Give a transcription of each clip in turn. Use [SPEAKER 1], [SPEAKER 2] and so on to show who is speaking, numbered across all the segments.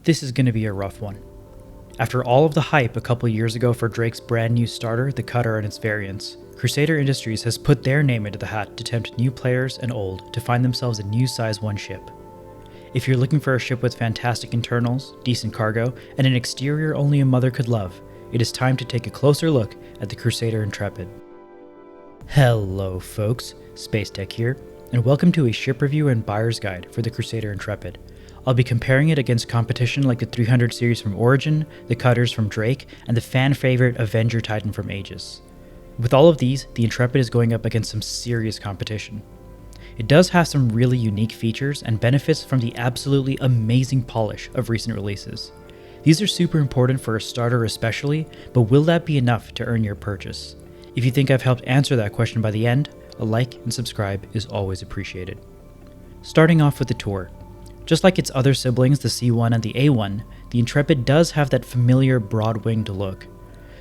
[SPEAKER 1] This is going to be a rough one. After all of the hype a couple years ago for Drake's brand new starter, the Cutter and its variants, Crusader Industries has put their name into the hat to tempt new players and old to find themselves a new size 1 ship. If you're looking for a ship with fantastic internals, decent cargo, and an exterior only a mother could love, it is time to take a closer look at the Crusader Intrepid. Hello folks, Space Tech here, and welcome to a ship review and buyer's guide for the Crusader Intrepid. I'll be comparing it against competition like the 300 series from Origin, the Cutters from Drake, and the fan favorite Avenger Titan from Aegis. With all of these, the Intrepid is going up against some serious competition. It does have some really unique features and benefits from the absolutely amazing polish of recent releases. These are super important for a starter especially, but will that be enough to earn your purchase? If you think I've helped answer that question by the end, a like and subscribe is always appreciated. Starting off with the tour. Just like its other siblings, the C1 and the A1, the Intrepid does have that familiar broad-winged look.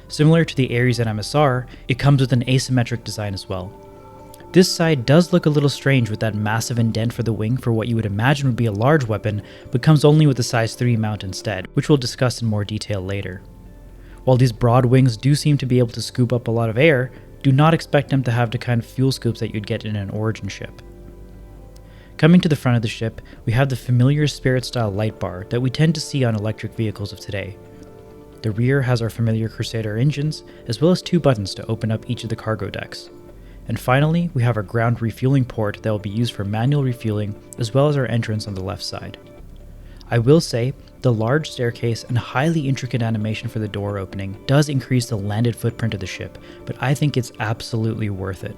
[SPEAKER 1] Similar to the Ares and MSR, it comes with an asymmetric design as well. This side does look a little strange with that massive indent for the wing for what you would imagine would be a large weapon, but comes only with a size 3 mount instead, which we'll discuss in more detail later. While these broad wings do seem to be able to scoop up a lot of air, do not expect them to have the kind of fuel scoops that you'd get in an Origin ship. Coming to the front of the ship, we have the familiar Spirit-style light bar that we tend to see on electric vehicles of today. The rear has our familiar Crusader engines, as well as 2 buttons to open up each of the cargo decks. And finally, we have our ground refueling port that will be used for manual refueling, as well as our entrance on the left side. I will say, the large staircase and highly intricate animation for the door opening does increase the landed footprint of the ship, but I think it's absolutely worth it.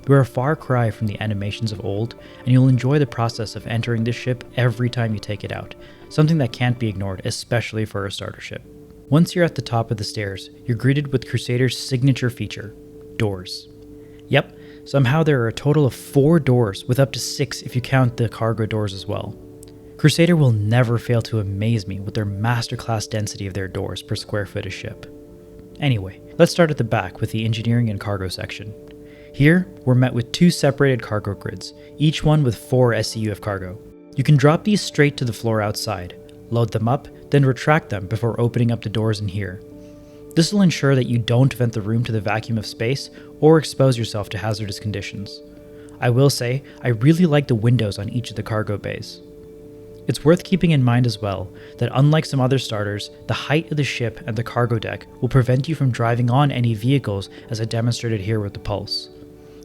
[SPEAKER 1] We're a far cry from the animations of old, and you'll enjoy the process of entering this ship every time you take it out, something that can't be ignored, especially for a starter ship. Once you're at the top of the stairs, you're greeted with Crusader's signature feature, doors. Yep, somehow there are a total of 4 doors, with up to 6 if you count the cargo doors as well. Crusader will never fail to amaze me with their masterclass density of their doors per square foot of ship. Anyway, let's start at the back with the engineering and cargo section. Here, we're met with 2 separated cargo grids, each one with 4 SCUF cargo. You can drop these straight to the floor outside, load them up, then retract them before opening up the doors in here. This will ensure that you don't vent the room to the vacuum of space or expose yourself to hazardous conditions. I will say, I really like the windows on each of the cargo bays. It's worth keeping in mind as well that unlike some other starters, the height of the ship and the cargo deck will prevent you from driving on any vehicles as I demonstrated here with the Pulse.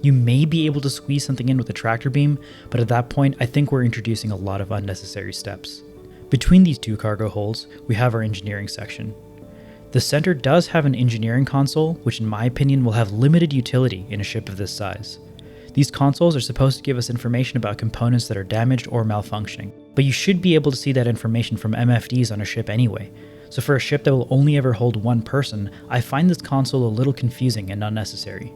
[SPEAKER 1] You may be able to squeeze something in with a tractor beam, but at that point I think we're introducing a lot of unnecessary steps. Between these 2 cargo holds, we have our engineering section. The center does have an engineering console, which in my opinion will have limited utility in a ship of this size. These consoles are supposed to give us information about components that are damaged or malfunctioning, but you should be able to see that information from MFDs on a ship anyway, so for a ship that will only ever hold 1 person, I find this console a little confusing and unnecessary.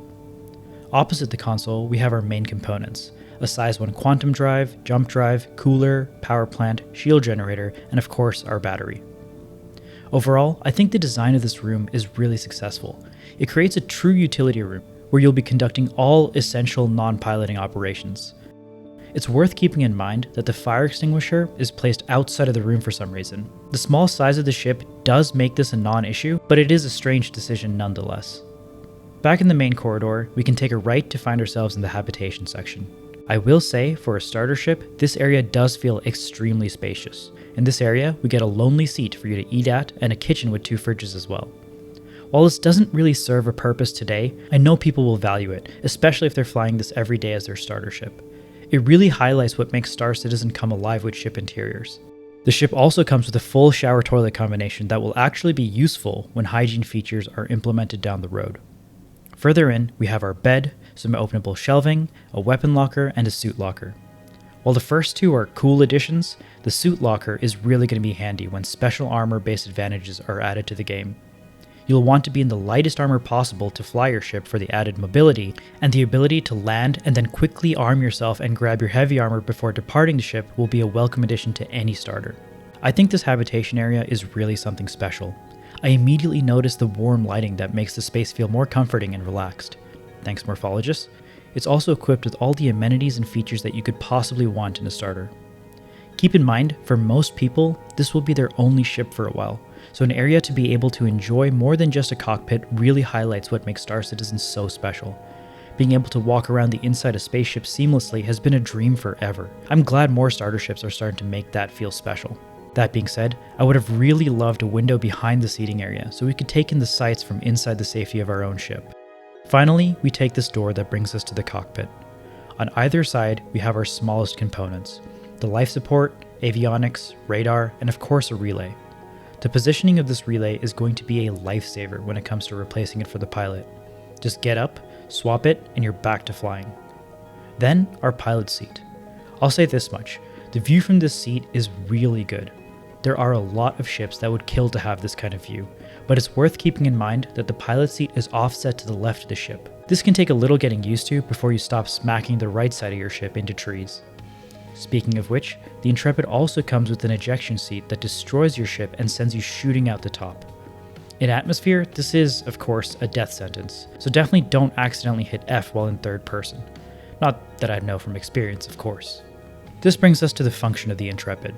[SPEAKER 1] Opposite the console, we have our main components, a size 1 quantum drive, jump drive, cooler, power plant, shield generator, and of course our battery. Overall, I think the design of this room is really successful. It creates a true utility room, where you'll be conducting all essential non-piloting operations. It's worth keeping in mind that the fire extinguisher is placed outside of the room for some reason. The small size of the ship does make this a non-issue, but it is a strange decision nonetheless. Back in the main corridor, we can take a right to find ourselves in the Habitation section. I will say, for a starter ship, this area does feel extremely spacious. In this area, we get a lonely seat for you to eat at and a kitchen with 2 fridges as well. While this doesn't really serve a purpose today, I know people will value it, especially if they're flying this every day as their starter ship. It really highlights what makes Star Citizen come alive with ship interiors. The ship also comes with a full shower toilet combination that will actually be useful when hygiene features are implemented down the road. Further in, we have our bed, some openable shelving, a weapon locker, and a suit locker. While the first 2 are cool additions, the suit locker is really going to be handy when special armor-based advantages are added to the game. You'll want to be in the lightest armor possible to fly your ship for the added mobility, and the ability to land and then quickly arm yourself and grab your heavy armor before departing the ship will be a welcome addition to any starter. I think this habitation area is really something special. I immediately noticed the warm lighting that makes the space feel more comforting and relaxed. Thanks, Morphologists. It's also equipped with all the amenities and features that you could possibly want in a starter. Keep in mind, for most people, this will be their only ship for a while, so an area to be able to enjoy more than just a cockpit really highlights what makes Star Citizen so special. Being able to walk around the inside of spaceships seamlessly has been a dream forever. I'm glad more starter ships are starting to make that feel special. That being said, I would have really loved a window behind the seating area so we could take in the sights from inside the safety of our own ship. Finally, we take this door that brings us to the cockpit. On either side, we have our smallest components: the life support, avionics, radar, and of course a relay. The positioning of this relay is going to be a lifesaver when it comes to replacing it for the pilot. Just get up, swap it, and you're back to flying. Then, our pilot seat. I'll say this much, the view from this seat is really good. There are a lot of ships that would kill to have this kind of view, but it's worth keeping in mind that the pilot seat is offset to the left of the ship. This can take a little getting used to before you stop smacking the right side of your ship into trees. Speaking of which, the Intrepid also comes with an ejection seat that destroys your ship and sends you shooting out the top. In atmosphere, this is, of course, a death sentence, so definitely don't accidentally hit F while in third person. Not that I know from experience, of course. This brings us to the function of the Intrepid.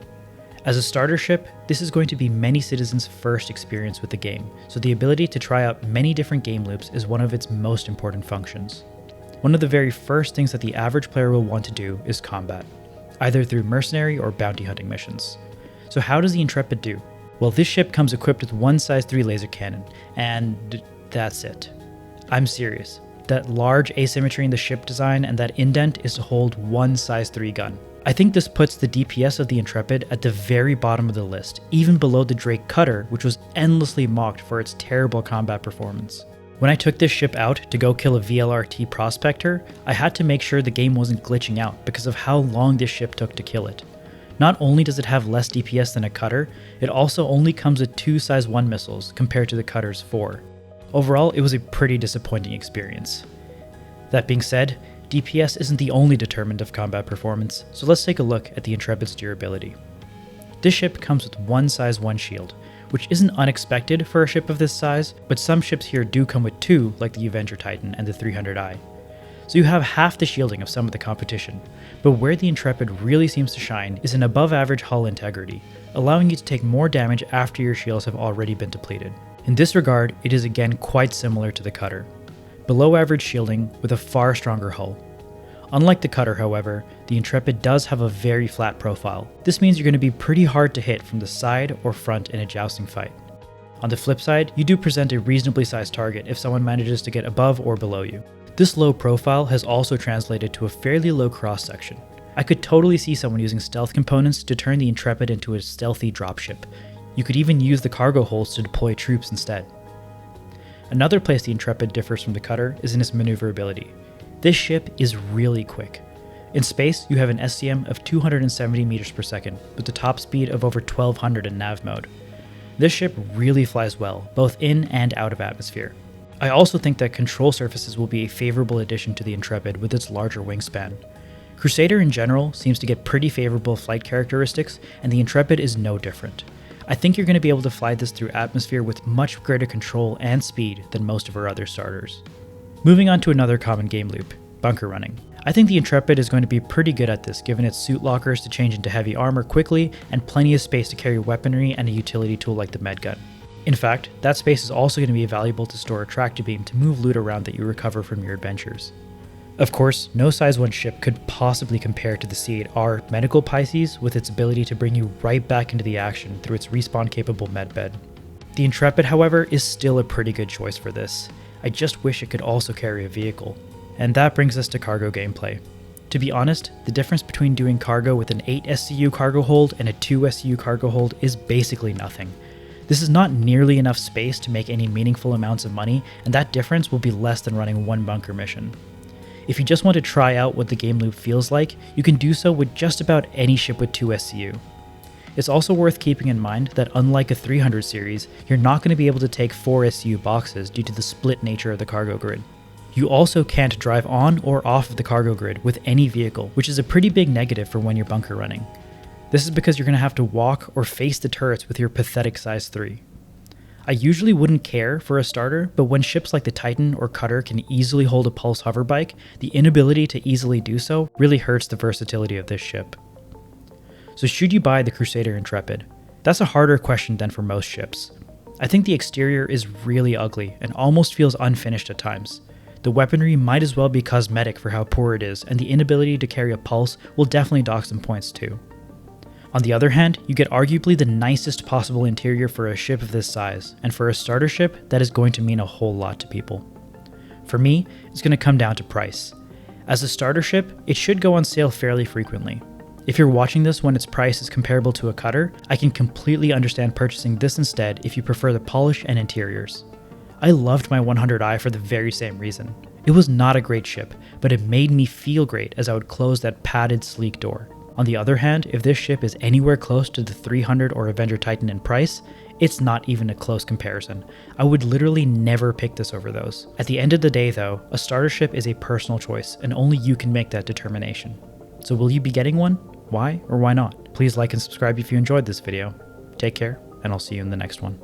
[SPEAKER 1] As a starter ship, this is going to be many citizens' first experience with the game, so the ability to try out many different game loops is one of its most important functions. One of the very first things that the average player will want to do is combat, either through mercenary or bounty hunting missions. So how does the Intrepid do? Well, this ship comes equipped with one size 3 laser cannon, and that's it. I'm serious. That large asymmetry in the ship design and that indent is to hold one size 3 gun. I think this puts the DPS of the Intrepid at the very bottom of the list, even below the Drake Cutter, which was endlessly mocked for its terrible combat performance. When I took this ship out to go kill a VLRT prospector, I had to make sure the game wasn't glitching out because of how long this ship took to kill it. Not only does it have less DPS than a cutter, it also only comes with 2 size 1 missiles compared to the cutter's 4. Overall, it was a pretty disappointing experience. That being said, DPS isn't the only determinant of combat performance, so let's take a look at the Intrepid's durability. This ship comes with 1 size 1 shield, which isn't unexpected for a ship of this size, but some ships here do come with 2, like the Avenger Titan and the 300i. So you have half the shielding of some of the competition, but where the Intrepid really seems to shine is an above average hull integrity, allowing you to take more damage after your shields have already been depleted. In this regard, it is again quite similar to the cutter. Below average shielding with a far stronger hull. Unlike the cutter, however, the Intrepid does have a very flat profile. This means you're going to be pretty hard to hit from the side or front in a jousting fight. On the flip side, you do present a reasonably sized target if someone manages to get above or below you. This low profile has also translated to a fairly low cross section. I could totally see someone using stealth components to turn the Intrepid into a stealthy dropship. You could even use the cargo holds to deploy troops instead. Another place the Intrepid differs from the cutter is in its maneuverability. This ship is really quick. In space, you have an SCM of 270 meters per second, with the top speed of over 1200 in nav mode. This ship really flies well, both in and out of atmosphere. I also think that control surfaces will be a favorable addition to the Intrepid with its larger wingspan. Crusader in general seems to get pretty favorable flight characteristics, and the Intrepid is no different. I think you're going to be able to fly this through atmosphere with much greater control and speed than most of our other starters. Moving on to another common game loop, bunker running. I think the Intrepid is going to be pretty good at this given its suit lockers to change into heavy armor quickly and plenty of space to carry weaponry and a utility tool like the medgun. In fact, that space is also going to be valuable to store a tractor beam to move loot around that you recover from your adventures. Of course, no size 1 ship could possibly compare to the C8R Medical Pisces with its ability to bring you right back into the action through its respawn-capable medbed. The Intrepid, however, is still a pretty good choice for this. I just wish it could also carry a vehicle. And that brings us to cargo gameplay. To be honest, the difference between doing cargo with an 8 SCU cargo hold and a 2 SCU cargo hold is basically nothing. This is not nearly enough space to make any meaningful amounts of money, and that difference will be less than running 1 bunker mission. If you just want to try out what the game loop feels like, you can do so with just about any ship with 2 SCU. It's also worth keeping in mind that unlike a 300 series, you're not going to be able to take 4 SCU boxes due to the split nature of the cargo grid. You also can't drive on or off of the cargo grid with any vehicle, which is a pretty big negative for when you're bunker running. This is because you're going to have to walk or face the turrets with your pathetic size 3. I usually wouldn't care for a starter, but when ships like the Titan or Cutter can easily hold a pulse hoverbike, the inability to easily do so really hurts the versatility of this ship. So should you buy the Crusader Intrepid? That's a harder question than for most ships. I think the exterior is really ugly and almost feels unfinished at times. The weaponry might as well be cosmetic for how poor it is, and the inability to carry a pulse will definitely dock some points too. On the other hand, you get arguably the nicest possible interior for a ship of this size, and for a starter ship, that is going to mean a whole lot to people. For me, it's going to come down to price. As a starter ship, it should go on sale fairly frequently. If you're watching this when its price is comparable to a cutter, I can completely understand purchasing this instead if you prefer the polish and interiors. I loved my 100i for the very same reason. It was not a great ship, but it made me feel great as I would close that padded, sleek door. On the other hand, if this ship is anywhere close to the 300 or Avenger Titan in price, it's not even a close comparison. I would literally never pick this over those. At the end of the day though, a starter ship is a personal choice and only you can make that determination. So will you be getting one? Why or why not? Please like and subscribe if you enjoyed this video. Take care, and I'll see you in the next one.